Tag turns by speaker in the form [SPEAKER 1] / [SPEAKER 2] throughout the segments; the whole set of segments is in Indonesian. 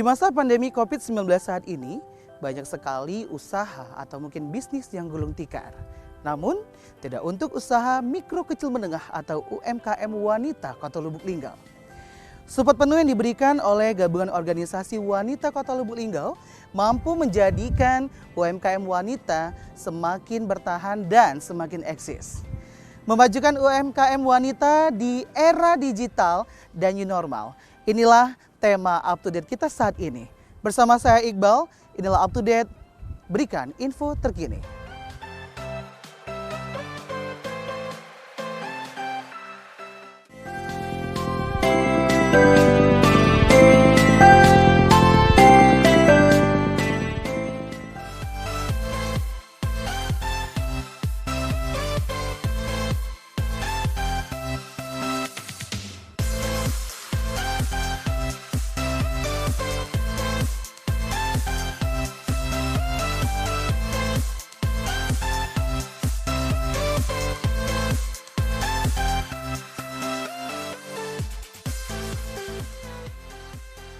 [SPEAKER 1] masa pandemi COVID-19 saat ini, banyak sekali usaha atau mungkin bisnis yang gulung tikar. Namun, tidak untuk usaha mikro kecil menengah atau UMKM wanita Kota Lubuk Linggau. Support penuh yang diberikan oleh Gabungan Organisasi Wanita Kota Lubuk Linggau mampu menjadikan UMKM wanita semakin bertahan dan semakin eksis. Memajukan UMKM wanita di era digital dan new normal. Inilah tema Up to Date kita saat ini. Bersama saya Iqbal, inilah Up to Date, berikan info terkini.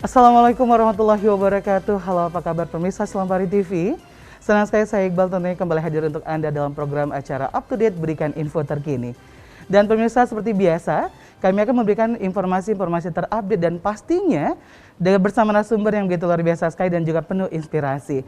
[SPEAKER 1] Assalamualaikum warahmatullahi wabarakatuh. Halo, apa kabar pemirsa Selampari TV? Senang sekali saya Iqbal tentunya kembali hadir untuk Anda dalam program acara Up to Date, berikan info terkini. Dan pemirsa, seperti biasa, kami akan memberikan informasi-informasi terupdate dan pastinya bersama narasumber yang begitu luar biasa sekali dan juga penuh inspirasi.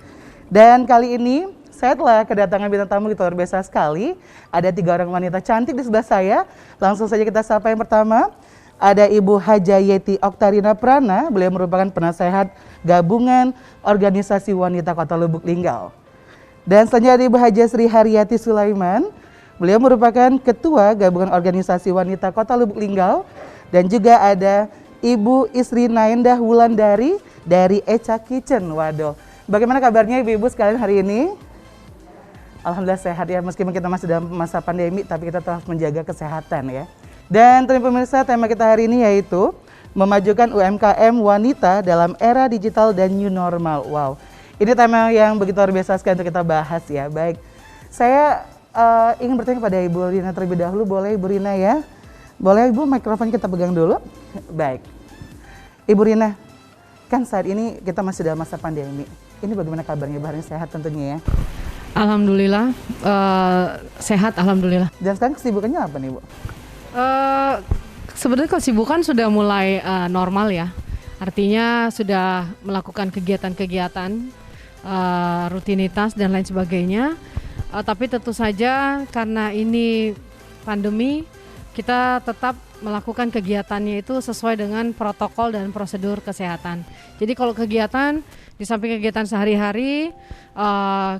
[SPEAKER 1] Dan kali ini saya telah kedatangan bintang tamu gitu luar biasa sekali. Ada 3 orang wanita cantik di sebelah saya. Langsung saja kita sapa yang pertama. Ada Ibu Haja Yeti Oktarina Prana, beliau merupakan penasehat Gabungan Organisasi Wanita Kota Lubuk Linggau. Dan selanjutnya ada Ibu Haja Sri Haryati Sulaiman, beliau merupakan Ketua Gabungan Organisasi Wanita Kota Lubuk Linggau. Dan juga ada Ibu Isri Naendah Wulandari dari Echa Kitchen. Waduh, bagaimana kabarnya ibu-ibu sekalian hari ini? Alhamdulillah sehat ya, meskipun kita masih dalam masa pandemi, tapi kita tetap menjaga kesehatan ya. Dan pemirsa, tema kita hari ini yaitu memajukan UMKM wanita dalam era digital dan new normal. Wow, ini tema yang begitu luar biasa sekali untuk kita bahas ya. Baik, saya ingin bertanya kepada Ibu Rina terlebih dahulu, boleh Ibu Rina ya? Boleh Ibu, mikrofon kita pegang dulu. Baik, Ibu Rina, kan saat ini kita masih dalam masa pandemi. Ini bagaimana kabarnya? Ibu hari ini sehat tentunya ya?
[SPEAKER 2] Alhamdulillah, sehat alhamdulillah.
[SPEAKER 1] Dan sekarang kesibukannya apa nih Bu?
[SPEAKER 2] Sebenarnya kesibukan sudah mulai normal ya, artinya sudah melakukan kegiatan-kegiatan, rutinitas dan lain sebagainya. Tapi tentu saja karena ini pandemi, kita tetap melakukan kegiatannya itu sesuai dengan protokol dan prosedur kesehatan. Jadi kalau kegiatan, di samping kegiatan sehari-hari,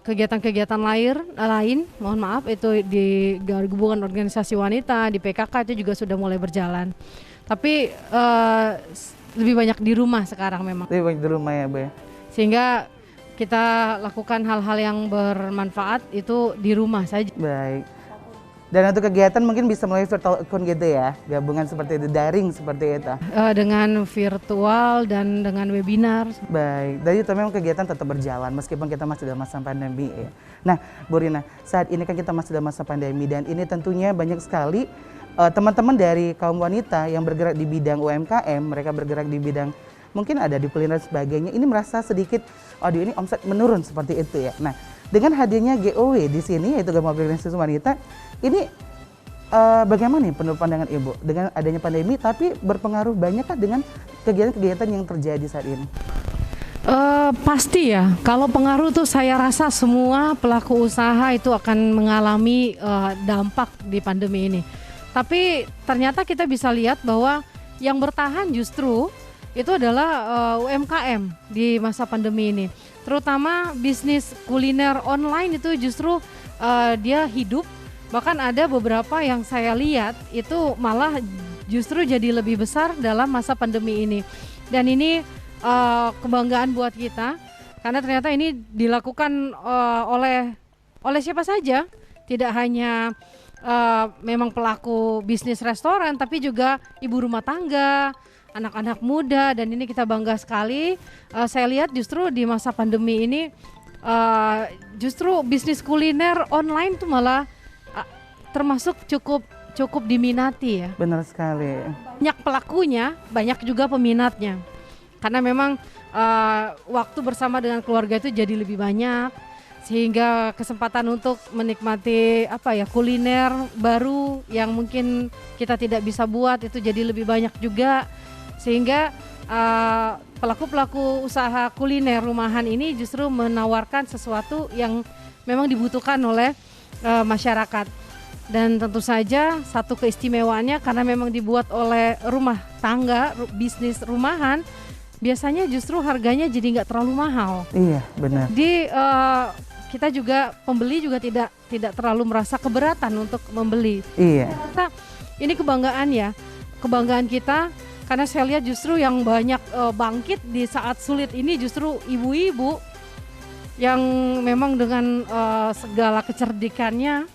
[SPEAKER 2] kegiatan-kegiatan lain, mohon maaf, itu di Gabungan Organisasi Wanita, di PKK itu juga sudah mulai berjalan. Tapi lebih banyak di rumah sekarang memang.
[SPEAKER 1] Lebih banyak di rumah ya Bu ya?
[SPEAKER 2] Sehingga kita lakukan hal-hal yang bermanfaat itu di rumah saja.
[SPEAKER 1] Baik. Dan untuk kegiatan mungkin bisa melalui virtual account gitu ya, gabungan seperti itu, daring seperti itu.
[SPEAKER 2] Dengan virtual dan dengan webinar.
[SPEAKER 1] Baik, jadi itu memang kegiatan tetap berjalan meskipun kita masih dalam masa pandemi ya. Nah, Bu Rina, saat ini kan kita masih dalam masa pandemi dan ini tentunya banyak sekali teman-teman dari kaum wanita yang bergerak di bidang UMKM, mereka bergerak di bidang mungkin ada di kuliner dan sebagainya, ini merasa sedikit, aduh ini omset menurun seperti itu ya. Nah, dengan hadirnya GOW di sini, yaitu Gabungan Organisasi Wanita, ini bagaimana nih menurut pandangan Ibu dengan adanya pandemi, tapi berpengaruh banyakkah dengan kegiatan-kegiatan yang terjadi saat ini?
[SPEAKER 2] Pasti ya, kalau pengaruh tuh saya rasa semua pelaku usaha itu akan mengalami dampak di pandemi ini. Tapi ternyata kita bisa lihat bahwa yang bertahan justru itu adalah UMKM di masa pandemi ini. Terutama bisnis kuliner online itu justru dia hidup. Bahkan ada beberapa yang saya lihat itu malah justru jadi lebih besar dalam masa pandemi ini. Dan ini kebanggaan buat kita karena ternyata ini dilakukan oleh siapa saja. Tidak hanya memang pelaku bisnis restoran, tapi juga ibu rumah tangga, anak-anak muda, dan ini kita bangga sekali. Saya lihat justru di masa pandemi ini justru bisnis kuliner online tuh malah termasuk cukup diminati ya.
[SPEAKER 1] Benar sekali.
[SPEAKER 2] Banyak pelakunya, banyak juga peminatnya. Karena memang waktu bersama dengan keluarga itu jadi lebih banyak, sehingga kesempatan untuk menikmati kuliner baru yang mungkin kita tidak bisa buat itu jadi lebih banyak juga, sehingga pelaku-pelaku usaha kuliner rumahan ini justru menawarkan sesuatu yang memang dibutuhkan oleh masyarakat. Dan tentu saja satu keistimewaannya karena memang dibuat oleh rumah tangga, bisnis rumahan, biasanya justru harganya jadi nggak terlalu mahal.
[SPEAKER 1] Iya, benar.
[SPEAKER 2] Di kita juga pembeli juga tidak terlalu merasa keberatan untuk membeli.
[SPEAKER 1] Iya.
[SPEAKER 2] Kita, ini kebanggaan ya, kebanggaan kita karena saya lihat justru yang banyak bangkit di saat sulit ini justru ibu-ibu yang memang dengan segala kecerdikannya,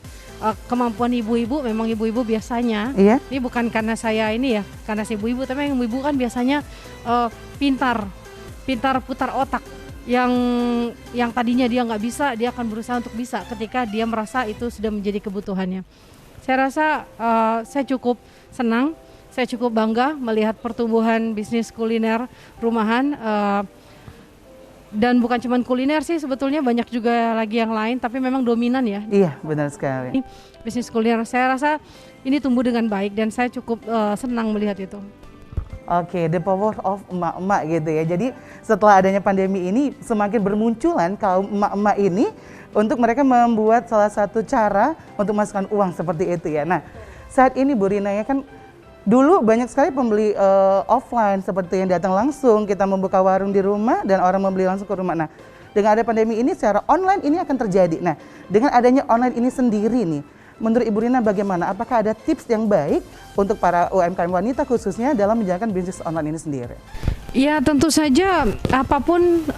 [SPEAKER 2] kemampuan ibu-ibu, memang ibu-ibu biasanya.
[SPEAKER 1] Iya.
[SPEAKER 2] Ini bukan karena saya ini ya, karena saya ibu-ibu, tapi yang ibu-ibu kan biasanya pintar putar otak. Yang tadinya dia nggak bisa, dia akan berusaha untuk bisa ketika dia merasa itu sudah menjadi kebutuhannya. Saya rasa saya cukup senang, saya cukup bangga melihat pertumbuhan bisnis kuliner rumahan, dan bukan cuma kuliner sih, sebetulnya banyak juga lagi yang lain, tapi memang dominan ya.
[SPEAKER 1] Iya, benar sekali.
[SPEAKER 2] Bisnis kuliner saya rasa ini tumbuh dengan baik dan saya cukup senang melihat itu.
[SPEAKER 1] Oke, the power of emak-emak gitu ya. Jadi setelah adanya pandemi ini semakin bermunculan kaum emak-emak ini untuk mereka membuat salah satu cara untuk masukkan uang seperti itu ya. Nah, saat ini Bu Rina ya kan dulu banyak sekali pembeli offline seperti yang datang langsung, kita membuka warung di rumah dan orang membeli langsung ke rumah. Nah, dengan ada pandemi ini secara online ini akan terjadi. Nah, dengan adanya online ini sendiri nih, menurut Ibu Rina bagaimana? Apakah ada tips yang baik untuk para UMKM wanita khususnya dalam menjalankan bisnis online ini sendiri?
[SPEAKER 2] Ya tentu saja apapun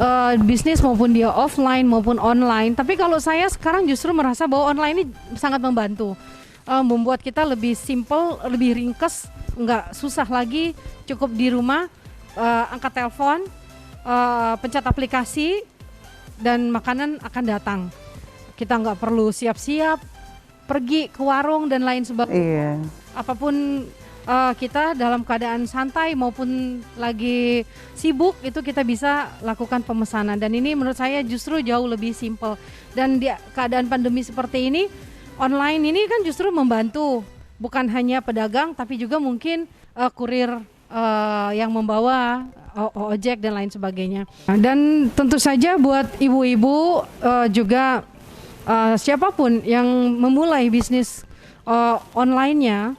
[SPEAKER 2] bisnis maupun dia offline maupun online. Tapi kalau saya sekarang justru merasa bahwa online ini sangat membantu. Membuat kita lebih simple, lebih ringkes, nggak susah lagi, cukup di rumah, angkat telepon, pencet aplikasi, dan makanan akan datang. Kita nggak perlu siap-siap, pergi ke warung dan lain sebagainya.
[SPEAKER 1] Iya.
[SPEAKER 2] Apapun kita dalam keadaan santai maupun lagi sibuk itu kita bisa lakukan pemesanan, dan ini menurut saya justru jauh lebih simpel. Dan di keadaan pandemi seperti ini, online ini kan justru membantu bukan hanya pedagang tapi juga mungkin kurir yang membawa ojek dan lain sebagainya. Dan tentu saja buat ibu-ibu juga siapapun yang memulai bisnis online-nya,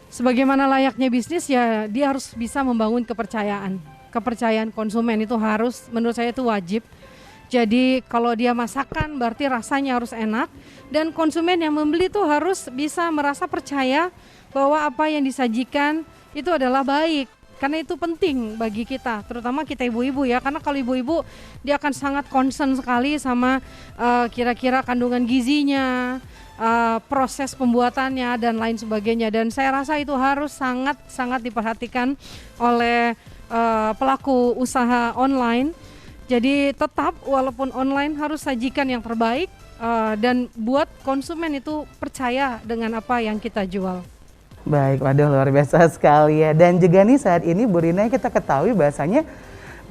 [SPEAKER 2] sebagaimana layaknya bisnis ya dia harus bisa membangun kepercayaan konsumen. Itu harus, menurut saya itu wajib. Jadi kalau dia masakan berarti rasanya harus enak, dan konsumen yang membeli itu harus bisa merasa percaya bahwa apa yang disajikan itu adalah baik. Karena itu penting bagi kita, terutama kita ibu-ibu ya, karena kalau ibu-ibu dia akan sangat concern sekali sama kira-kira kandungan gizinya, proses pembuatannya dan lain sebagainya, dan saya rasa itu harus sangat diperhatikan oleh pelaku usaha online. Jadi tetap walaupun online harus sajikan yang terbaik dan buat konsumen itu percaya dengan apa yang kita jual.
[SPEAKER 1] Baik, waduh luar biasa sekali ya. Dan juga nih saat ini Bu Rina kita ketahui bahasanya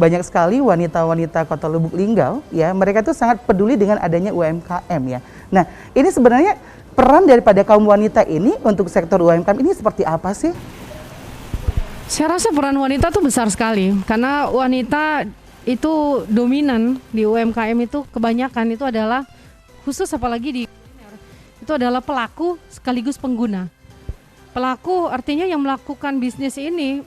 [SPEAKER 1] banyak sekali wanita-wanita Kota Lubuk Linggau ya, mereka tuh sangat peduli dengan adanya UMKM ya. Nah, ini sebenarnya peran daripada kaum wanita ini untuk sektor UMKM ini seperti apa sih?
[SPEAKER 2] Saya rasa peran wanita tuh besar sekali, karena wanita itu dominan di UMKM itu, kebanyakan itu adalah khusus apalagi di kuliner, itu adalah pelaku sekaligus pengguna. Pelaku artinya yang melakukan bisnis ini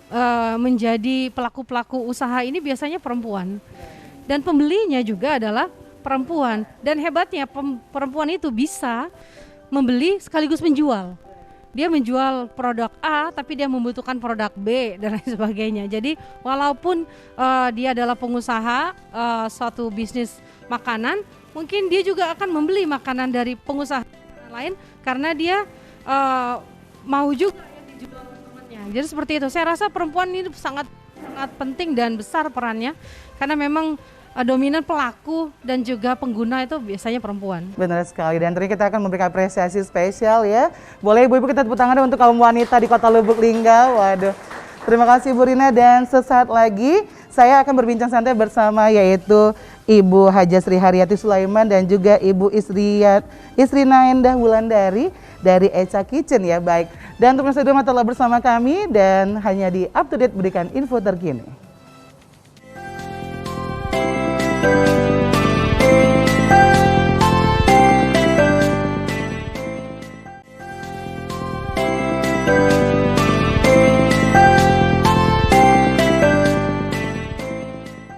[SPEAKER 2] menjadi pelaku-pelaku usaha ini biasanya perempuan, dan pembelinya juga adalah perempuan, dan hebatnya perempuan itu bisa membeli sekaligus menjual. Dia menjual produk A tapi dia membutuhkan produk B dan lain sebagainya. Jadi walaupun dia adalah pengusaha suatu bisnis makanan, mungkin dia juga akan membeli makanan dari pengusaha lain karena dia mau juga dijual ke temannya. Jadi seperti itu. Saya rasa perempuan ini sangat penting dan besar perannya, karena memang dominan pelaku dan juga pengguna itu biasanya perempuan.
[SPEAKER 1] Benar sekali, dan tadi kita akan memberikan apresiasi spesial ya. Boleh ibu-ibu kita tepuk tangan untuk kaum wanita di Kota Lubuk Linggau. Waduh, terima kasih Bu Rina, dan sesaat lagi saya akan berbincang santai bersama yaitu Ibu Haja Sri Haryati Sulaiman dan juga Ibu Isri Naendah Wulandari dari Echa Kitchen ya. Baik, dan untuk pemirsa telah bersama kami dan hanya di Up to Date berikan info terkini.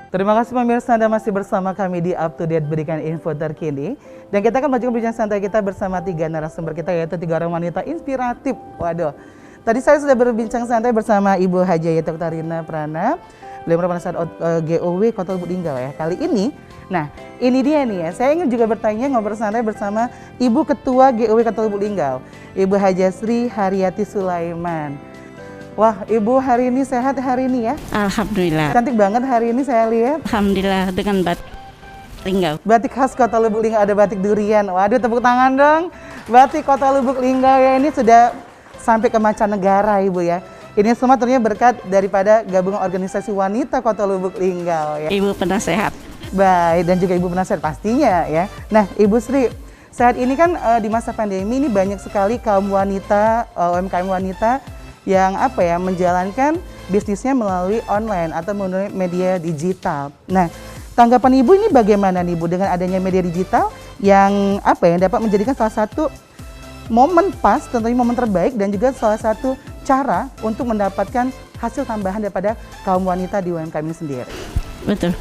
[SPEAKER 1] Terima kasih pemirsa, Anda masih bersama kami di Up to Date berikan info terkini. Dan kita akan melanjutkan bincang santai kita bersama 3 narasumber kita, yaitu 3 orang wanita inspiratif. Waduh, tadi saya sudah berbincang santai bersama Ibu Haja Yati Oktarina Prana, beliau merupakan GOW Kota Lubuk Linggau ya. Kali ini, nah ini dia nih ya, saya ingin juga bertanya ngobrol santai bersama Ibu Ketua GOW Kota Lubuk Linggau, Ibu Haja Sri Haryati Sulaiman. Wah, Ibu hari ini sehat hari ini ya?
[SPEAKER 3] Alhamdulillah.
[SPEAKER 1] Cantik banget hari ini saya lihat.
[SPEAKER 3] Alhamdulillah dengan batik Linggau.
[SPEAKER 1] Batik khas Kota Lubuk Linggau, ada batik durian. Waduh, tepuk tangan dong. Batik Kota Lubuk Linggau ya, ini sudah sampai ke mancanegara Ibu ya. Ini semua tentunya berkat daripada gabungan organisasi wanita Kota Lubuk Linggau ya.
[SPEAKER 3] Ibu penasehat.
[SPEAKER 1] Baik, dan juga Ibu penasehat pastinya ya. Nah, Ibu Sri, saat ini kan di masa pandemi ini banyak sekali kaum wanita, UMKM wanita yang menjalankan bisnisnya melalui online atau melalui media digital. Nah, tanggapan Ibu ini bagaimana nih Bu dengan adanya media digital yang dapat menjadikan salah satu momen pas, tentunya momen terbaik dan juga salah satu cara untuk mendapatkan hasil tambahan daripada kaum wanita di UMKM ini sendiri.
[SPEAKER 3] Betul.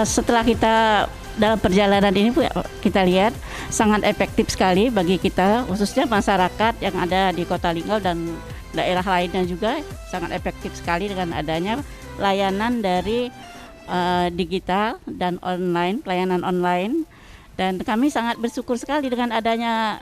[SPEAKER 3] Setelah kita dalam perjalanan ini Bu, kita lihat sangat efektif sekali bagi kita, khususnya masyarakat yang ada di Kota Linggau dan daerah lainnya juga sangat efektif sekali dengan adanya layanan dari digital dan online, pelayanan online, dan kami sangat bersyukur sekali dengan adanya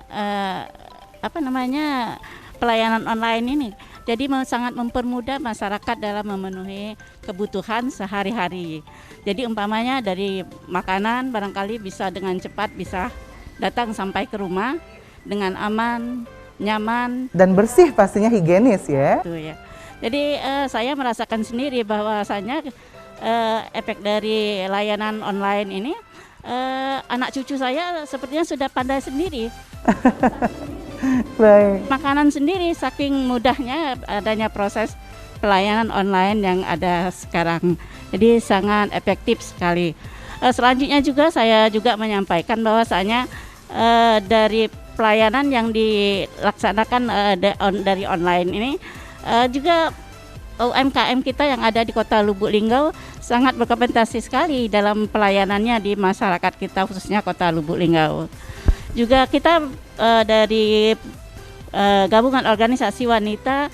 [SPEAKER 3] pelayanan online ini. Jadi sangat mempermudah masyarakat dalam memenuhi kebutuhan sehari-hari. Jadi umpamanya dari makanan barangkali bisa dengan cepat bisa datang sampai ke rumah dengan aman, nyaman
[SPEAKER 1] dan bersih, pastinya higienis ya.
[SPEAKER 3] Betul ya. Jadi saya merasakan sendiri bahwasanya efek dari layanan online ini, anak cucu saya sepertinya sudah pandai sendiri.
[SPEAKER 1] Baik.
[SPEAKER 3] Makanan sendiri saking mudahnya adanya proses pelayanan online yang ada sekarang. Jadi sangat efektif sekali. Selanjutnya juga saya juga menyampaikan bahwasanya dari pelayanan yang dilaksanakan dari online ini juga UMKM kita yang ada di Kota Lubuk Linggau sangat berkompetisi sekali dalam pelayanannya di masyarakat kita, khususnya Kota Lubuk Linggau. Juga kita dari gabungan organisasi wanita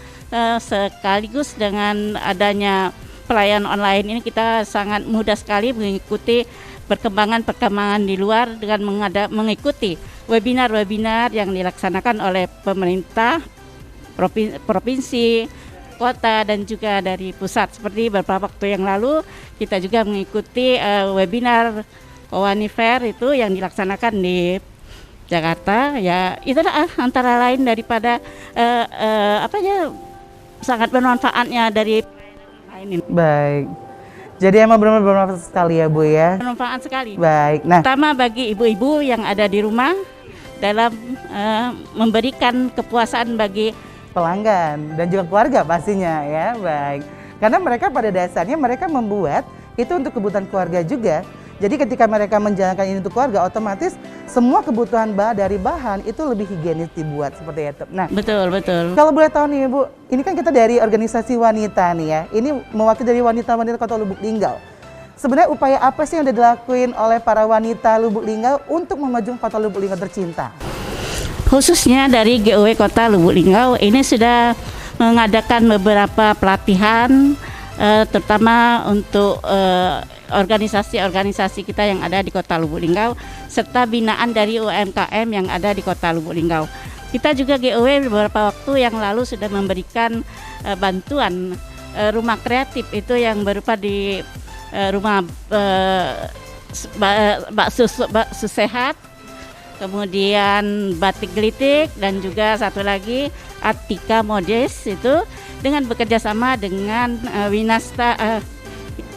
[SPEAKER 3] sekaligus dengan adanya pelayanan online ini kita sangat mudah sekali mengikuti perkembangan di luar dengan mengikuti webinar-webinar yang dilaksanakan oleh pemerintah, provinsi, kota dan juga dari pusat. Seperti beberapa waktu yang lalu kita juga mengikuti webinar Kowani Fair itu yang dilaksanakan di Jakarta. Ya, itulah antara lain daripada sangat bermanfaatnya dari ini.
[SPEAKER 1] Baik. Jadi emang benar-benar bermanfaat sekali ya Bu ya.
[SPEAKER 3] Bermanfaat sekali.
[SPEAKER 1] Baik. Nah,
[SPEAKER 3] pertama bagi ibu-ibu yang ada di rumah dalam memberikan kepuasan bagi
[SPEAKER 1] pelanggan dan juga keluarga pastinya ya. Baik. Karena mereka pada dasarnya mereka membuat itu untuk kebutuhan keluarga juga. Jadi ketika mereka menjalankan ini untuk keluarga, otomatis semua kebutuhan dari bahan itu lebih higienis dibuat seperti itu. Nah,
[SPEAKER 3] betul.
[SPEAKER 1] Kalau boleh tahu nih Bu, ini kan kita dari organisasi wanita nih ya. Ini mewakili dari wanita-wanita Kota Lubuk Linggau. Sebenarnya upaya apa sih yang dilakuin oleh para wanita Lubuk Linggau untuk memajukan Kota Lubuk Linggau tercinta?
[SPEAKER 3] Khususnya dari GOW Kota Lubuk Linggau ini sudah mengadakan beberapa pelatihan, terutama untuk organisasi-organisasi kita yang ada di Kota Lubuk Linggau serta binaan dari UMKM yang ada di Kota Lubuk Linggau. Kita juga GOW beberapa waktu yang lalu sudah memberikan bantuan rumah kreatif itu yang berupa di rumah bakso sehat, kemudian batik gelitik dan juga satu lagi Atika Modest itu dengan bekerja sama dengan Winasta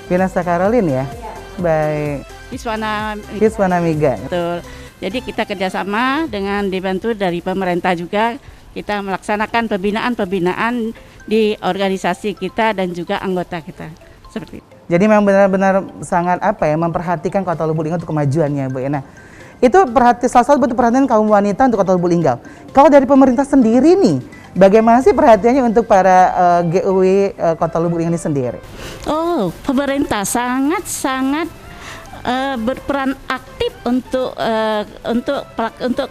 [SPEAKER 1] Vinasa Caroline ya? Baik. Hiswana Miga.
[SPEAKER 3] Betul. Jadi kita kerjasama dengan dibantu dari pemerintah juga, kita melaksanakan pembinaan di organisasi kita dan juga anggota kita. Seperti itu.
[SPEAKER 1] Jadi memang benar-benar sangat memperhatikan Kota Lubuk Linggau untuk kemajuannya, Bu. Nah, itu salah satu bentuk perhatian kaum wanita untuk Kota Lubuk Linggau. Kalau dari pemerintah sendiri nih, bagaimana sih perhatiannya untuk para GUW Kota Lubuk Linggau ini sendiri?
[SPEAKER 3] Oh, pemerintah sangat berperan aktif untuk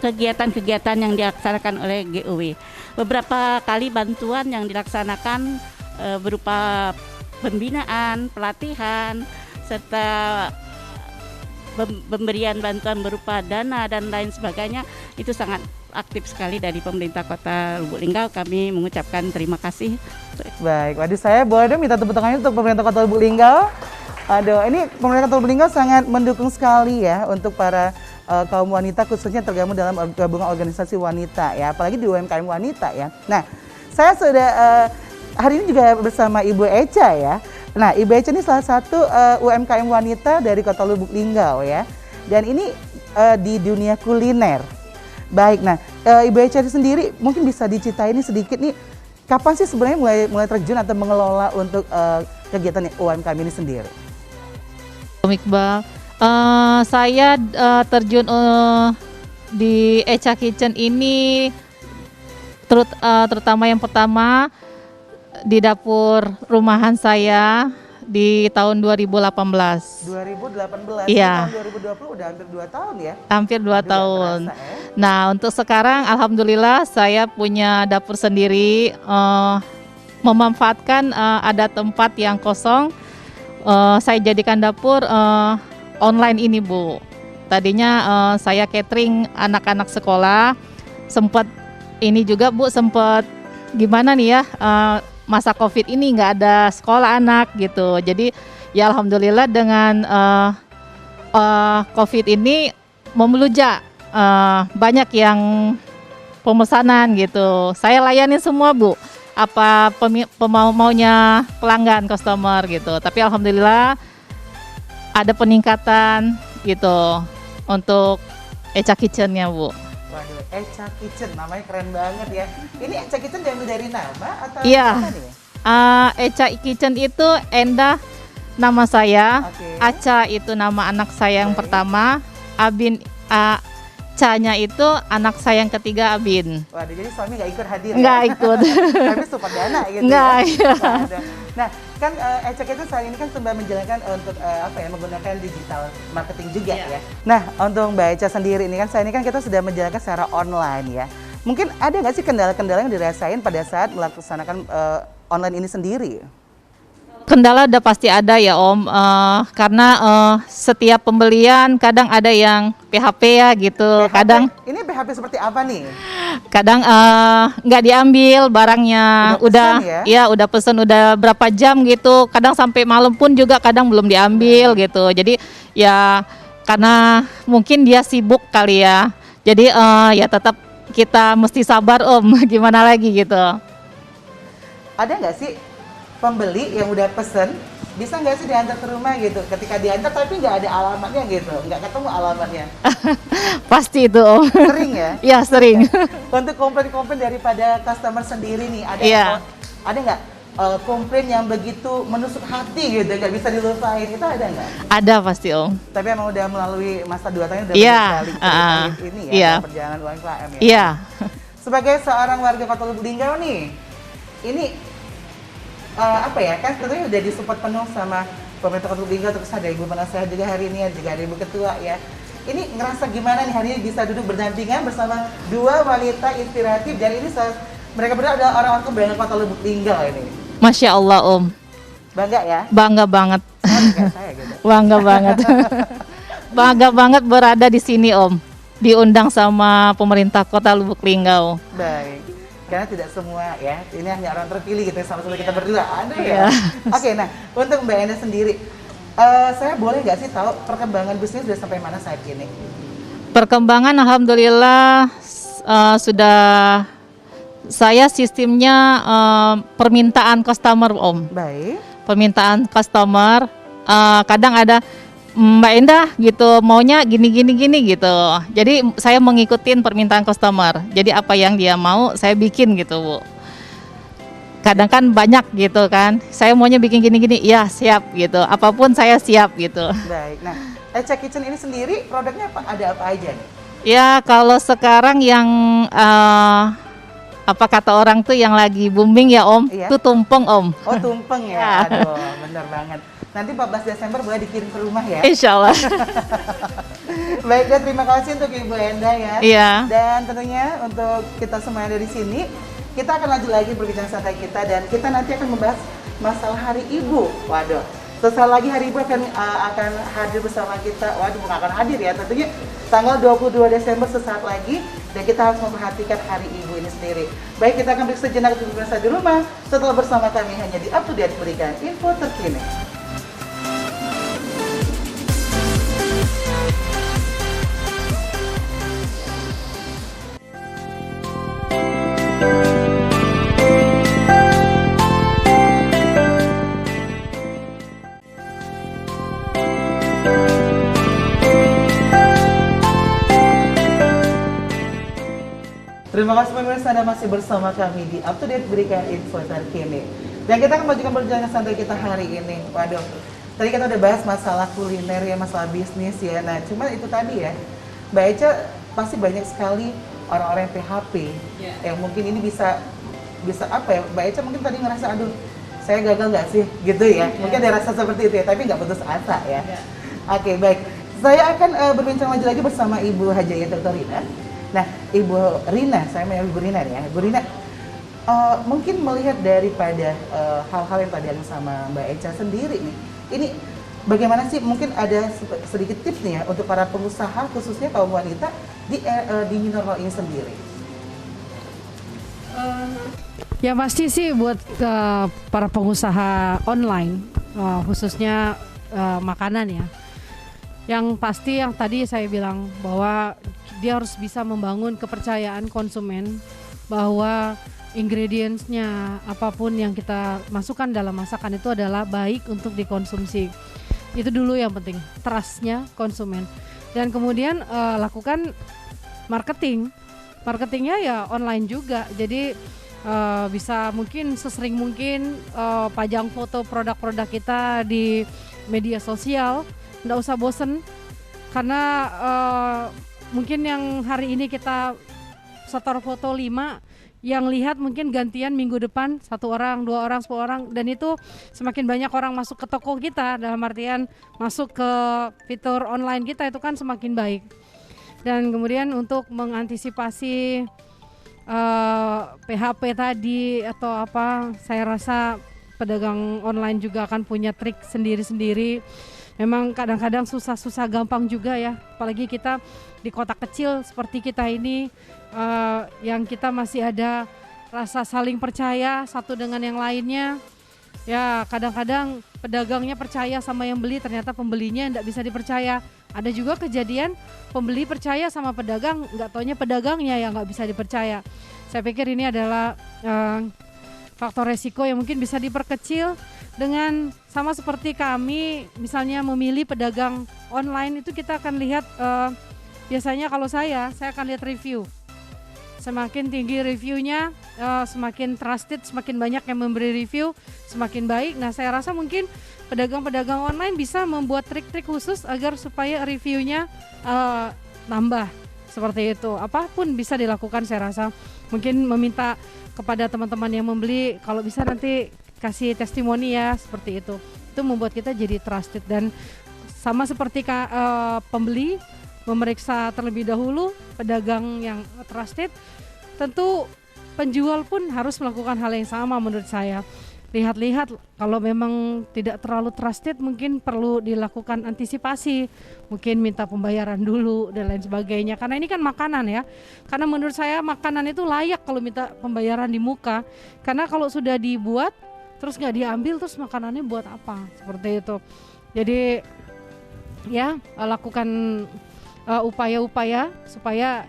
[SPEAKER 3] kegiatan-kegiatan yang dilaksanakan oleh GUW. Beberapa kali bantuan yang dilaksanakan berupa pembinaan, pelatihan, serta pemberian bantuan berupa dana dan lain sebagainya, itu sangat aktif sekali dari pemerintah Kota Lubuk Linggau. Kami mengucapkan terima kasih.
[SPEAKER 1] Baik, waduh, saya boleh dong minta tepuk tangannya untuk pemerintah Kota Lubuk Linggau. Aduh, ini pemerintah Kota Lubuk Linggau sangat mendukung sekali ya untuk para kaum wanita, khususnya tergabung dalam gabungan organisasi wanita ya, apalagi di UMKM wanita ya. Nah, saya sudah hari ini juga bersama Ibu Echa ya. Nah, Ibu Echa ini salah satu UMKM wanita dari Kota Lubuk Linggau ya. Dan ini di dunia kuliner. Baik, nah Ibu Echa sendiri mungkin bisa diceritain sedikit nih, kapan sih sebenarnya mulai terjun atau mengelola untuk kegiatan UMKM ini sendiri?
[SPEAKER 4] Iqbal, saya terjun di Echa Kitchen ini terutama yang pertama di dapur rumahan saya di tahun 2018.
[SPEAKER 1] 2018,
[SPEAKER 4] iya.
[SPEAKER 1] Tahun 2020 udah hampir 2 tahun ya?
[SPEAKER 4] Hampir 2 tahun.
[SPEAKER 1] Terasa, ya?
[SPEAKER 4] Nah, untuk sekarang alhamdulillah saya punya dapur sendiri, memanfaatkan ada tempat yang kosong, saya jadikan dapur online ini, Bu. Tadinya saya catering anak-anak sekolah, sempat ini juga, Bu, sempat gimana nih ya, masa COVID ini nggak ada sekolah anak gitu. Jadi ya alhamdulillah dengan COVID ini memelujak, banyak yang pemesanan gitu. Saya layani semua, Bu, apa maunya pelanggan, customer gitu. Tapi alhamdulillah ada peningkatan gitu untuk Echa Kitchen-nya, Bu.
[SPEAKER 1] Waduh, Echa Kitchen, namanya keren banget ya. Ini Echa Kitchen diambil dari nama atau
[SPEAKER 4] iya.
[SPEAKER 1] apa nih?
[SPEAKER 4] Echa Kitchen itu Endah nama saya,
[SPEAKER 1] Oke.
[SPEAKER 4] Aca itu nama anak saya yang pertama, Abin Ca-nya itu anak saya yang ketiga, Abin.
[SPEAKER 1] Waduh, jadi suami nggak ikut hadir
[SPEAKER 4] Nggak
[SPEAKER 1] ya?
[SPEAKER 4] ikut.
[SPEAKER 1] Tapi support dana gitu
[SPEAKER 4] Nggak,
[SPEAKER 1] ya?
[SPEAKER 4] iya.
[SPEAKER 1] Nggak ada. Nah, kan Echa Kitchen saat ini kan sedang menjalankan untuk menggunakan digital marketing juga ya. Nah, untuk Mbak Echa sendiri ini kan saat ini kan kita sudah menjalankan secara online ya. Mungkin ada nggak sih kendala-kendala yang dirasain pada saat melaksanakan online ini sendiri?
[SPEAKER 4] Kendala udah pasti ada ya, Om, karena setiap pembelian kadang ada yang PHP ya gitu.
[SPEAKER 1] PHP,
[SPEAKER 4] kadang
[SPEAKER 1] ini PHP seperti apa nih?
[SPEAKER 4] kadang nggak diambil barangnya,
[SPEAKER 1] Udah pesen ya?
[SPEAKER 4] udah pesen udah berapa jam gitu, kadang sampai malam pun juga kadang belum diambil gitu. Jadi ya karena mungkin dia sibuk kali ya, jadi ya tetap kita mesti sabar, Om. Gimana lagi gitu.
[SPEAKER 1] Ada nggak sih pembeli yang udah pesen, bisa nggak sih diantar ke rumah gitu? Ketika diantar tapi nggak ada alamatnya gitu, nggak ketemu alamatnya.
[SPEAKER 4] Pasti itu, Om.
[SPEAKER 1] Sering ya?
[SPEAKER 4] Iya, sering.
[SPEAKER 1] Untuk komplain-komplain daripada customer sendiri nih, ada
[SPEAKER 4] Iya.
[SPEAKER 1] ada nggak komplain yang begitu menusuk hati gitu, nggak bisa dilupain, itu ada nggak?
[SPEAKER 4] Ada pasti, Om.
[SPEAKER 1] Tapi emang udah melalui masa 2 tahun udah
[SPEAKER 4] Iya,
[SPEAKER 1] banyak sekali ini ya,
[SPEAKER 4] iya.
[SPEAKER 1] dalam perjalanan UMKM ya.
[SPEAKER 4] Iya.
[SPEAKER 1] Sebagai seorang warga Kota Lubuk Linggau nih, ini kan tentunya udah disupport penuh sama pemerintah Kota Lubuk Linggau, terus ada Ibu Penasehat juga hari ini, juga ada Ibu Ketua ya. Ini ngerasa gimana nih hari ini bisa duduk berdampingan bersama 2 wanita inspiratif, dan ini mereka berdua adalah orang-orang kebanggaan Kota Lubuk Linggau ini.
[SPEAKER 4] Masya Allah, Om.
[SPEAKER 1] Bangga ya?
[SPEAKER 4] Bangga banget.
[SPEAKER 1] Kayak saya gitu.
[SPEAKER 4] Bangga banget. Bangga banget berada di sini, Om. Diundang sama pemerintah Kota Lubuk Linggau.
[SPEAKER 1] Baik. Karena tidak semua ya, ini hanya orang terpilih gitu sama-sama kita berdua. Ada ya? Oke, nah untuk Mbak Enda sendiri, saya boleh nggak sih tahu perkembangan bisnis sudah sampai mana saat ini?
[SPEAKER 4] Perkembangan alhamdulillah sudah, saya sistemnya permintaan customer, Om.
[SPEAKER 1] Baik.
[SPEAKER 4] Permintaan customer kadang ada Mbak Endah gitu maunya gini gitu. Jadi saya mengikutin permintaan customer. Jadi apa yang dia mau saya bikin gitu Bu. Kadang kan banyak gitu kan. Saya maunya bikin gini, ya siap gitu. Apapun saya siap gitu.
[SPEAKER 1] Baik. Nah, Echa Kitchen ini sendiri produknya ada apa aja nih?
[SPEAKER 4] Ya kalau sekarang yang apa kata orang tuh yang lagi booming ya Om,
[SPEAKER 1] Iya.
[SPEAKER 4] itu tumpeng Om.
[SPEAKER 1] Oh, tumpeng ya. Aduh, bener banget. Nanti 14 Desember boleh dikirim ke rumah ya.
[SPEAKER 4] Insya Allah.
[SPEAKER 1] Baik, dan terima kasih untuk Ibu Endah ya.
[SPEAKER 4] Iya.
[SPEAKER 1] Dan tentunya untuk kita semua yang ada di sini, kita akan lanjut lagi berbincang santai kita dan kita nanti akan membahas masalah Hari Ibu. Waduh, sesaat lagi Hari Ibu akan hadir bersama kita. Waduh, bukan akan hadir ya, tentunya tanggal 22 Desember sesaat lagi dan kita harus memperhatikan Hari Ibu ini sendiri. Baik, kita akan break sejenak untuk pemirsa di rumah setelah bersama kami hanya di Up to Date berikan info terkini. Terima kasih pemirsa Anda masih bersama kami di Up to Date berikan info terkini. Dan kita akan melanjutkan perjalanan santai kita hari ini. Waduh, tadi kita udah bahas masalah kuliner ya, masalah bisnis ya. Nah, cuman itu tadi ya, Mbak Echa pasti banyak sekali orang-orang yang PHP yang mungkin ini bisa apa ya, Mbak Echa mungkin tadi ngerasa aduh saya gagal nggak sih gitu ya. Mungkin ada rasa seperti itu ya, tapi nggak putus asa ya. Oke, baik. Saya akan berbincang lagi bersama Ibu Hajaya Dr. Rina. Nah, Ibu Rina, saya menyebut Ibu Rina ya. Ibu Rina, mungkin melihat daripada hal-hal yang tadi yang sama Mbak Echa sendiri nih, ini bagaimana sih mungkin ada sedikit tips nih ya untuk para pengusaha khususnya kaum wanita di new normal ini sendiri?
[SPEAKER 2] Ya pasti sih buat para pengusaha online, khususnya makanan ya. Yang pasti yang tadi saya bilang bahwa dia harus bisa membangun kepercayaan konsumen bahwa ingredientsnya apapun yang kita masukkan dalam masakan itu adalah baik untuk dikonsumsi. Itu dulu yang penting, trustnya konsumen. Dan kemudian lakukan marketing. Marketingnya ya online juga. Jadi bisa mungkin sesering mungkin pajang foto produk-produk kita di media sosial. Nggak usah bosen karena mungkin yang hari ini kita setor foto 5, yang lihat mungkin gantian minggu depan 1 orang, 2 orang, 10 orang, dan itu semakin banyak orang masuk ke toko kita, dalam artian masuk ke fitur online kita itu kan semakin baik. Dan kemudian untuk mengantisipasi PHP tadi atau apa, saya rasa pedagang online juga akan punya trik sendiri-sendiri. Memang kadang-kadang susah gampang juga ya, apalagi kita di kota kecil seperti kita ini, yang kita masih ada rasa saling percaya satu dengan yang lainnya. Ya kadang-kadang pedagangnya percaya sama yang beli, ternyata pembelinya tidak bisa dipercaya. Ada juga kejadian pembeli percaya sama pedagang, nggak taunya pedagangnya yang nggak bisa dipercaya. Saya pikir ini adalah faktor resiko yang mungkin bisa diperkecil dengan sama seperti kami misalnya memilih pedagang online itu kita akan lihat biasanya kalau saya akan lihat review. Semakin tinggi reviewnya, semakin trusted, semakin banyak yang memberi review, semakin baik. Nah saya rasa mungkin pedagang-pedagang online bisa membuat trik-trik khusus agar supaya reviewnya nambah. Seperti itu, apapun bisa dilakukan saya rasa. Mungkin meminta kepada teman-teman yang membeli kalau bisa nanti kasih testimoni ya, seperti itu. Itu membuat kita jadi trusted dan sama seperti pembeli memeriksa terlebih dahulu pedagang yang trusted, tentu penjual pun harus melakukan hal yang sama menurut saya. Lihat-lihat kalau memang tidak terlalu trusted mungkin perlu dilakukan antisipasi, mungkin minta pembayaran dulu dan lain sebagainya, karena ini kan makanan ya. Karena menurut saya makanan itu layak kalau minta pembayaran di muka, karena kalau sudah dibuat terus nggak diambil terus makanannya buat apa, seperti itu. Jadi ya lakukan upaya-upaya supaya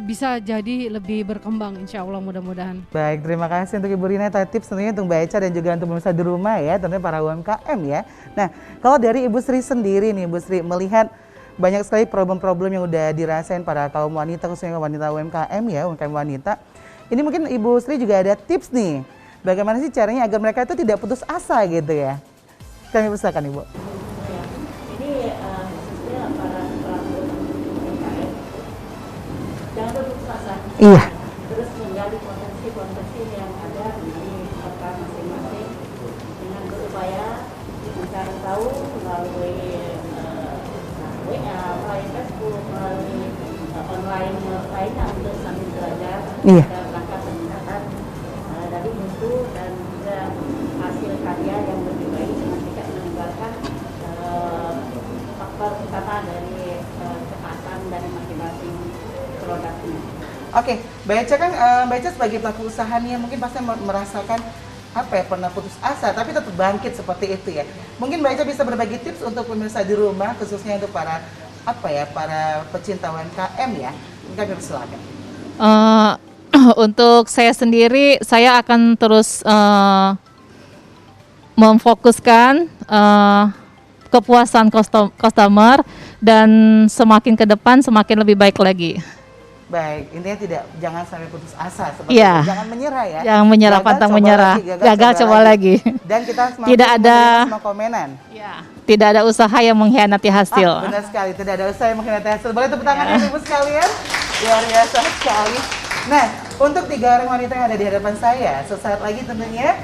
[SPEAKER 2] bisa jadi lebih berkembang, insya Allah mudah-mudahan.
[SPEAKER 1] Baik, terima kasih untuk Ibu Rina atas tips tentunya untuk Mbak Eca dan juga untuk pemirsa di rumah ya, tentunya para UMKM ya. Nah, kalau dari Ibu Sri sendiri nih, Ibu Sri melihat banyak sekali problem-problem yang udah dirasain para kaum wanita, khususnya wanita UMKM ya, UMKM wanita. Ini mungkin Ibu Sri juga ada tips nih, bagaimana sih caranya agar mereka itu tidak putus asa gitu ya. Kami persilakan Ibu.
[SPEAKER 3] Jadi khususnya para pelaku UMKM jangan berputus asa.
[SPEAKER 1] Iya.
[SPEAKER 3] Terus menggali potensi-potensi yang ada di kota masing-masing dengan berupaya mencari tahu melalui WA, melalui Facebook, melalui online lainnya untuk sambil belajar
[SPEAKER 1] Iya.
[SPEAKER 3] dan langkah peningkatan dari mutu dan juga hasil karya yang lebih baik dengan tidak meninggalkan faktor utama dari kemasan dari masing-masing produknya.
[SPEAKER 1] Oke, Mbak Eca kan Mbak Eca sebagai pelaku usaha nih mungkin pasti merasakan pernah putus asa tapi tetap bangkit seperti itu ya. Mungkin Mbak Eca bisa berbagi tips untuk pemirsa di rumah khususnya untuk para para pecinta UMKM ya. Kami persilakan.
[SPEAKER 4] Untuk saya sendiri, saya akan terus memfokuskan kepuasan customer dan semakin ke depan semakin lebih baik lagi.
[SPEAKER 1] Baik, intinya jangan sampai putus asa seperti
[SPEAKER 4] Iya.
[SPEAKER 1] itu. Jangan menyerah ya.
[SPEAKER 4] Jangan menyerah, pantang menyerah. Gagal coba lagi.
[SPEAKER 1] Dan kita
[SPEAKER 4] Tidak ada
[SPEAKER 1] semua komenan.
[SPEAKER 4] Ya, tidak ada usaha yang mengkhianati hasil.
[SPEAKER 1] Benar sekali, tidak ada usaha yang mengkhianati hasil. Boleh tepuk tangan ya Ibu sekalian? Luar biasa sekali. Nah, untuk 3 orang wanita yang ada di hadapan saya, sesaat lagi tentunya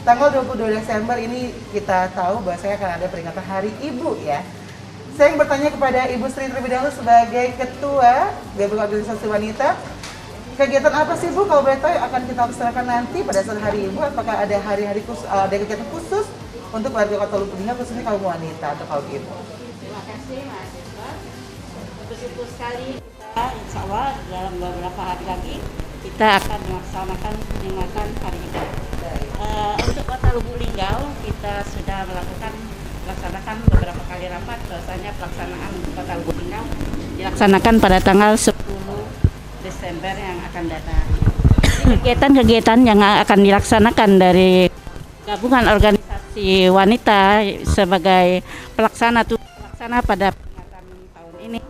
[SPEAKER 1] tanggal 22 Desember ini kita tahu bahwa saya akan ada peringatan Hari Ibu ya. Saya ingin bertanya kepada Ibu Sri terlebih dahulu sebagai Ketua Gabungan Organisasi Wanita. Kegiatan apa sih Bu kalau boleh tahu yang akan kita laksanakan nanti pada saat Hari Ibu? Apakah ada hari-hari khusus, ada kegiatan khusus untuk warga Kota Lubuk Linggau khususnya kaum wanita atau kaum ibu?
[SPEAKER 3] Terima kasih Mas Iqbal. Bersyukur sekali kita insya Allah dalam beberapa hari lagi kita akan melaksanakan peringatan Hari Ibu. Untuk Kota Lubuk Linggau kita sudah melaksanakan beberapa kali rapat, bahwasanya pelaksanaan Kota Lubuk Linggau dilaksanakan pada tanggal 10 Desember yang akan datang. Kegiatan-kegiatan yang akan dilaksanakan dari gabungan organisasi wanita sebagai pelaksana pada peringatan tahun ini.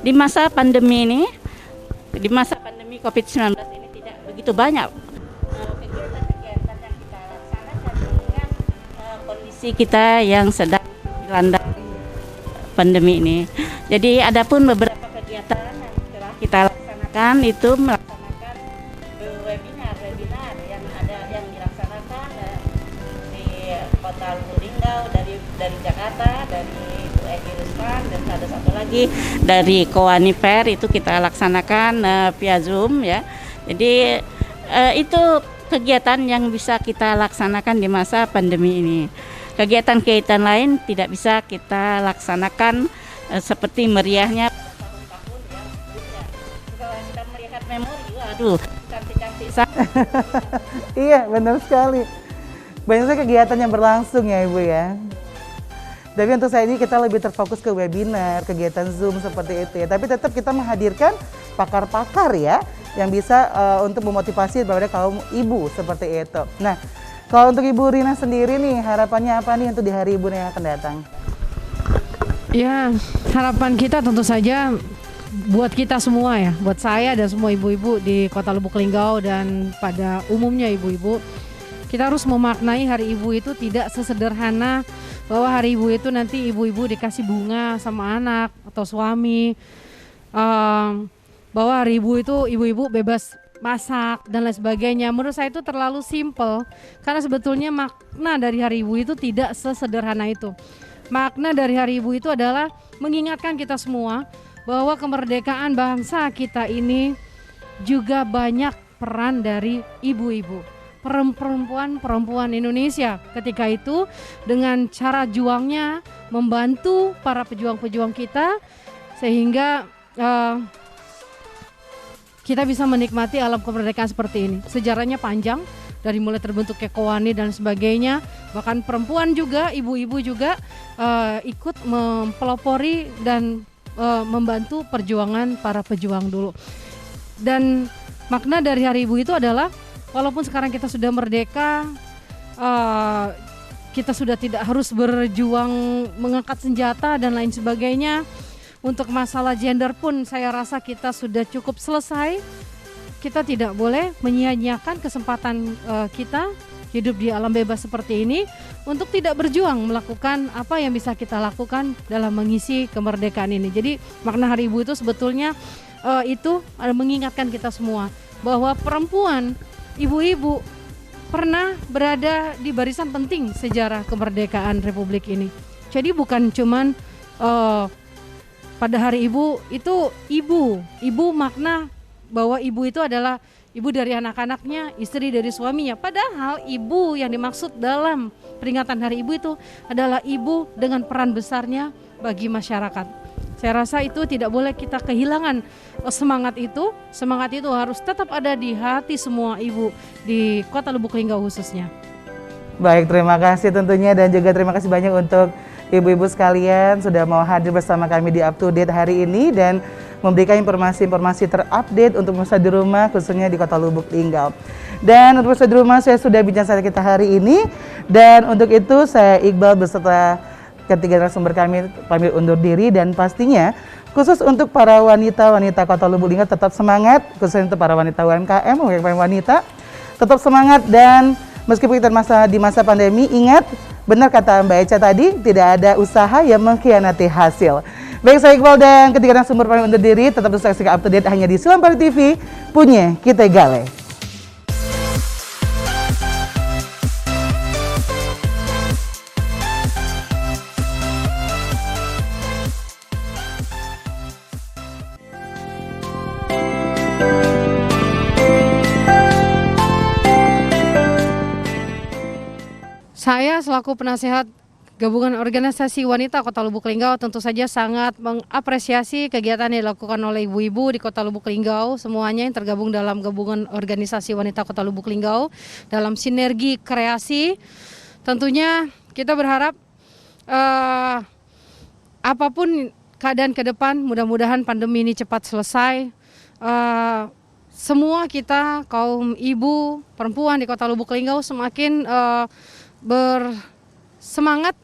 [SPEAKER 3] Di masa pandemi COVID-19 ini tidak begitu banyak kegiatan-kegiatan yang kita laksanakan dengan kondisi kita yang sedang dilanda pandemi ini. Jadi adapun beberapa kegiatan yang telah kita laksanakan itu melaksanakan webinar yang dilaksanakan di Kota Lubuk Linggau dari Jakarta, dari Edi Rusman, dan ada satu lagi dari Kowani Fair itu kita laksanakan via Zoom ya. Jadi itu kegiatan yang bisa kita laksanakan di masa pandemi ini. Kegiatan-kegiatan lain tidak bisa kita laksanakan seperti meriahnya tahun-tahun yang sebelumnya. Kalau kita melihat memori, waduh, cantik-cantik sangat.
[SPEAKER 1] Iya, benar sekali. Banyak sekali kegiatan yang berlangsung ya Ibu ya. Tapi untuk saat ini kita lebih terfokus ke webinar, kegiatan Zoom seperti itu ya. Tapi tetap kita menghadirkan pakar-pakar ya yang bisa untuk memotivasi kepada kaum ibu seperti itu. Nah, kalau untuk Ibu Rina sendiri nih, harapannya apa nih untuk di Hari Ibu yang akan datang?
[SPEAKER 2] Ya, harapan kita tentu saja buat kita semua ya, buat saya dan semua ibu-ibu di Kota Lubuk Linggau dan pada umumnya ibu-ibu, kita harus memaknai Hari Ibu itu tidak sesederhana bahwa Hari Ibu itu nanti ibu-ibu dikasih bunga sama anak atau suami, bahwa Hari Ibu itu ibu-ibu bebas masak dan lain sebagainya. Menurut saya itu terlalu simpel karena sebetulnya makna dari Hari Ibu itu tidak sesederhana itu. Makna dari Hari Ibu itu adalah mengingatkan kita semua bahwa kemerdekaan bangsa kita ini juga banyak peran dari ibu-ibu, perempuan Indonesia ketika itu dengan cara juangnya membantu para pejuang-pejuang kita sehingga kita bisa menikmati alam kemerdekaan seperti ini. Sejarahnya panjang, dari mulai terbentuknya Kowani dan sebagainya. Bahkan perempuan juga, ibu-ibu juga ikut mempelopori dan membantu perjuangan para pejuang dulu. Dan makna dari Hari Ibu itu adalah walaupun sekarang kita sudah merdeka, kita sudah tidak harus berjuang mengangkat senjata dan lain sebagainya. Untuk masalah gender pun saya rasa kita sudah cukup selesai. Kita tidak boleh menyia-nyiakan kesempatan kita hidup di alam bebas seperti ini untuk tidak berjuang melakukan apa yang bisa kita lakukan dalam mengisi kemerdekaan ini. Jadi makna Hari Ibu itu sebetulnya itu mengingatkan kita semua bahwa perempuan, ibu-ibu pernah berada di barisan penting sejarah kemerdekaan Republik ini. Jadi bukan cuman pada Hari Ibu itu ibu makna bahwa ibu itu adalah ibu dari anak-anaknya, istri dari suaminya. Padahal ibu yang dimaksud dalam peringatan Hari Ibu itu adalah ibu dengan peran besarnya bagi masyarakat. Saya rasa itu tidak boleh kita kehilangan semangat itu. Semangat itu harus tetap ada di hati semua ibu di Kota Lubuk Linggau khususnya.
[SPEAKER 1] Baik, terima kasih tentunya dan juga terima kasih banyak untuk ibu-ibu sekalian sudah mau hadir bersama kami di Up to Date hari ini dan memberikan informasi-informasi terupdate untuk pemirsa di rumah khususnya di Kota Lubuk Linggau. Dan untuk pemirsa di rumah saya sudah bincang sama kita hari ini dan untuk itu saya Iqbal beserta ketiga narasumber kami pamit undur diri dan pastinya khusus untuk para wanita-wanita Kota Lubuk Linggau tetap semangat, khususnya untuk para wanita UMKM, wanita tetap semangat dan meskipun kita di masa pandemi ingat benar kata Mbak Echa tadi, tidak ada usaha yang mengkhianati hasil. Baik, saya Iqbal dan ketiga narasumber pamit undur diri. Tetap saksikan Up to Date hanya di Selampari TV, punya kita Gale.
[SPEAKER 2] Saya selaku penasehat Gabungan Organisasi Wanita Kota Lubuk Linggau tentu saja sangat mengapresiasi kegiatan yang dilakukan oleh ibu-ibu di Kota Lubuk Linggau, semuanya yang tergabung dalam Gabungan Organisasi Wanita Kota Lubuk Linggau dalam sinergi kreasi. Tentunya kita berharap apapun keadaan ke depan, mudah-mudahan pandemi ini cepat selesai. Semua kita kaum ibu, perempuan di Kota Lubuk Linggau semakin bersemangat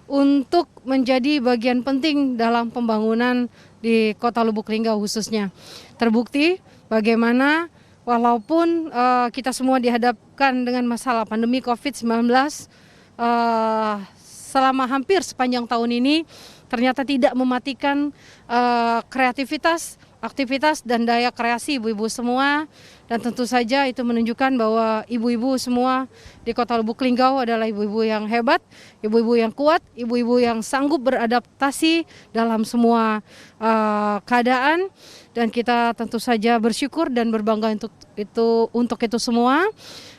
[SPEAKER 2] untuk menjadi bagian penting dalam pembangunan di Kota Lubuk Linggau khususnya. Terbukti bagaimana walaupun kita semua dihadapkan dengan masalah pandemi COVID-19 selama hampir sepanjang tahun ini ternyata tidak mematikan kreativitas, aktivitas dan daya kreasi ibu-ibu semua. Dan tentu saja itu menunjukkan bahwa ibu-ibu semua di Kota Lubuk Linggau adalah ibu-ibu yang hebat, ibu-ibu yang kuat, ibu-ibu yang sanggup beradaptasi dalam semua keadaan. Dan kita tentu saja bersyukur dan berbangga untuk itu semua.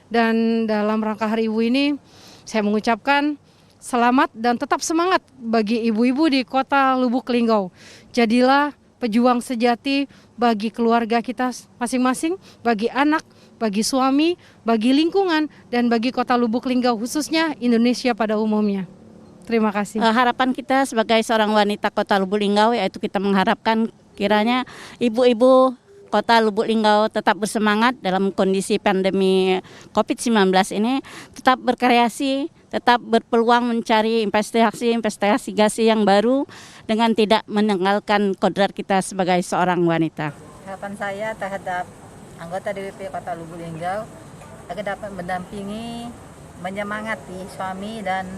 [SPEAKER 2] Dan dalam rangka Hari Ibu ini saya mengucapkan selamat dan tetap semangat bagi ibu-ibu di Kota Lubuk Linggau. Jadilah pejuang sejati bagi keluarga kita masing-masing, bagi anak, bagi suami, bagi lingkungan, dan bagi Kota Lubuk Linggau khususnya Indonesia pada umumnya. Terima kasih.
[SPEAKER 3] Harapan kita sebagai seorang wanita Kota Lubuk Linggau yaitu kita mengharapkan kiranya ibu-ibu Kota Lubuk Linggau tetap bersemangat dalam kondisi pandemi COVID-19 ini, tetap berkreasi, tetap berpeluang mencari investasi yang baru dengan tidak meninggalkan kodrat kita sebagai seorang wanita.
[SPEAKER 5] Harapan saya terhadap anggota DWP Kota Lubuk Linggau agar dapat mendampingi, menyemangati suami dan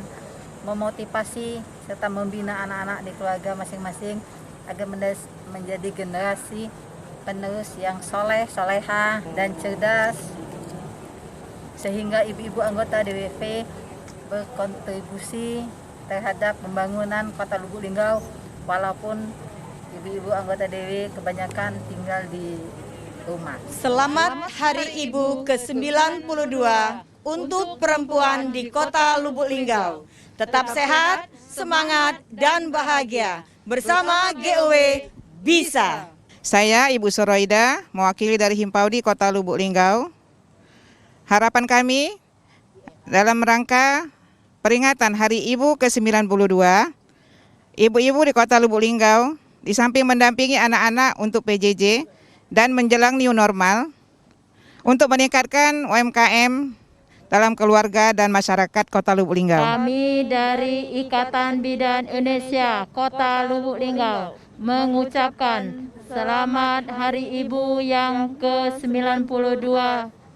[SPEAKER 5] memotivasi serta membina anak-anak di keluarga masing-masing agar menjadi generasi penerus yang soleh, soleha dan cerdas sehingga ibu-ibu anggota DWP berkontribusi terhadap pembangunan Kota Lubuk Linggau walaupun ibu-ibu anggota DW kebanyakan tinggal di rumah.
[SPEAKER 6] Selamat Hari Ibu ke-92 untuk perempuan di Kota Lubuk Linggau. Tetap sehat, semangat dan bahagia. Bersama GOW bisa.
[SPEAKER 7] Saya Ibu Soroida, mewakili dari Himpaudi Kota Lubuk Linggau. Harapan kami dalam rangka peringatan Hari Ibu ke-92, ibu-ibu di Kota Lubuk Linggau di samping mendampingi anak-anak untuk PJJ dan menjelang new normal, untuk meningkatkan UMKM dalam keluarga dan masyarakat Kota Lubuk Linggau.
[SPEAKER 8] Kami dari Ikatan Bidan Indonesia Kota Lubuk Linggau mengucapkan selamat Hari Ibu yang ke-92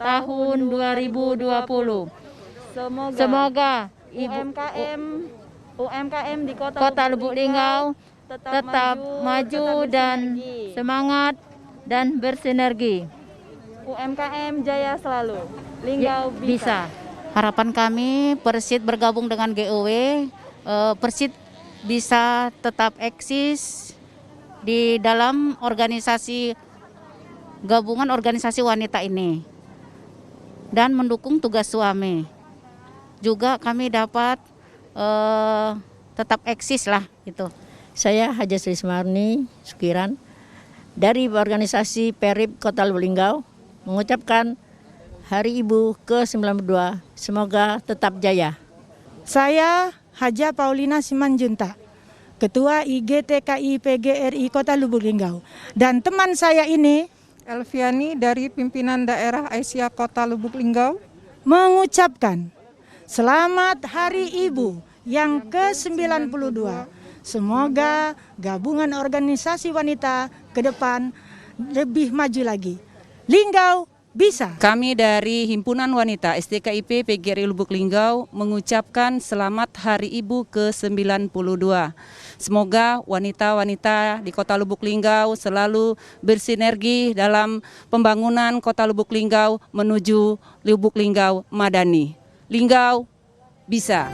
[SPEAKER 8] tahun 2020. Semoga UMKM di Kota Lubuk Linggau tetap maju dan semangat dan bersinergi. UMKM jaya selalu. Linggau bisa.
[SPEAKER 3] Harapan kami Persit bergabung dengan GOW, Persit bisa tetap eksis di dalam organisasi gabungan organisasi wanita ini dan mendukung tugas suami. Juga kami dapat tetap eksis lah itu.
[SPEAKER 8] Saya Haja Sri Sumarni Sukiran dari organisasi Perip Kota Lubuk Linggau mengucapkan Hari Ibu ke-92 semoga tetap jaya.
[SPEAKER 9] Saya Haja Paulina Simanjunta, Ketua IGTKI PGRI Kota Lubuk Linggau, dan teman saya ini
[SPEAKER 10] Elviani dari pimpinan daerah Aisyah Kota Lubuk Linggau
[SPEAKER 9] mengucapkan selamat Hari Ibu yang ke-92. Semoga gabungan organisasi wanita ke depan lebih maju lagi. Linggau bisa.
[SPEAKER 11] Kami dari Himpunan Wanita STKIP PGRI Lubuk Linggau mengucapkan selamat Hari Ibu ke-92. Semoga wanita-wanita di Kota Lubuk Linggau selalu bersinergi dalam pembangunan Kota Lubuk Linggau menuju Lubuk Linggau Madani. Linggau bisa.